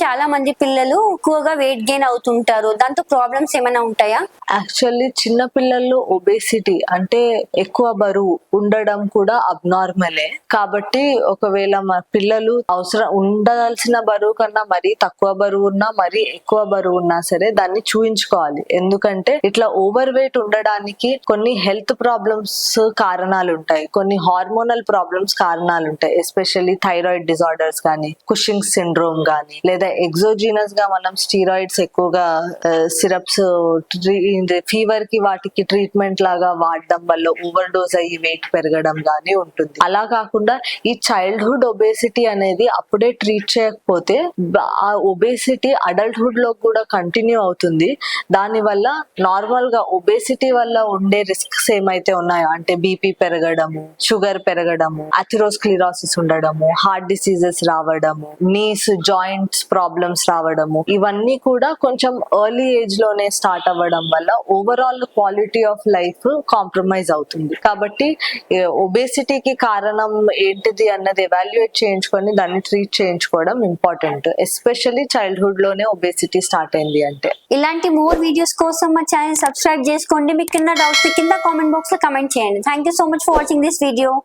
చాలా మంది పిల్లలు ఎక్కువగా వెయిట్ గెయిన్ అవుతుంటారు. దాంతో ప్రాబ్లమ్స్ ఏమైనా ఉంటాయా? యాక్చువల్లీ చిన్న పిల్లల్లో ఒబేసిటీ అంటే ఎక్కువ బరువు ఉండడం కూడా అబ్నార్మలే. కాబట్టి ఒకవేళ మా పిల్లలు అవసరం ఉండాల్సిన బరువు కన్నా మరీ తక్కువ బరువు ఉన్నా మరీ ఎక్కువ బరువు ఉన్నా సరే దాన్ని చూయించుకోవాలి. ఎందుకంటే ఇట్లా ఓవర్ వెయిట్ ఉండడానికి కొన్ని హెల్త్ ప్రాబ్లమ్స్ కారణాలు ఉంటాయి, కొన్ని హార్మోనల్ ప్రాబ్లమ్స్ కారణాలు ఉంటాయి. ఎస్పెషల్లీ థైరాయిడ్ డిజార్డర్స్ కానీ, కుషింగ్ సిండ్రోమ్ కానీ, లేదా ఎగ్జోజీనస్ గా మనం స్టీరాయిడ్స్ ఎక్కువగా సిరప్స్ ఫీవర్ కి వాటికి ట్రీట్మెంట్ లాగా వాడడం వల్ల ఓవర్ డోస్ అయ్యి వెయిట్ పెరగడం గానీ ఉంటుంది. అలా కాకుండా ఈ చైల్డ్హుడ్ ఒబేసిటీ అనేది అప్పుడే ట్రీట్ చేయకపోతే ఆ ఒబేసిటీ అడల్ట్హుడ్ లో కూడా కంటిన్యూ అవుతుంది. దాని వల్ల నార్మల్ గా ఒబేసిటీ వల్ల ఉండే రిస్క్స్ ఏమైతే ఉన్నాయో అంటే బీపీ పెరగడము, షుగర్ పెరగడము, అథెరోస్క్లిరోసిస్ ఉండడము, హార్ట్ డిసీజెస్ రావడము, నీస్ జాయింట్స్ ప్రాబ్లమ్స్ రావడము, ఇవన్నీ కూడా కొంచెం ఎర్లీ ఏజ్ లోనే స్టార్ట్ అవ్వడం వల్ల overall quality of life compromise అవుతుంది. కాబట్టి ఒబేసిటీకి కారణం ఏంటిది అన్నది ఎవాల్యుయేట్ చేయించుకొని దాన్ని ట్రీట్ చేయించుకోవడం ఇంపార్టెంట్, ఎస్పెషల్లీ చైల్డ్హుడ్ లోనే ఒబేసిటీ స్టార్ట్ అయింది అంటే. ఇలాంటి మోర్ వీడియోస్ కోసం మా ఛానల్ సబ్స్క్రైబ్ చేసుకోండి. మీకు కింద డౌట్స్ కింద కామెంట్ బాక్స్ లో కమెంట్ చేయండి. Thank you so much for watching this video.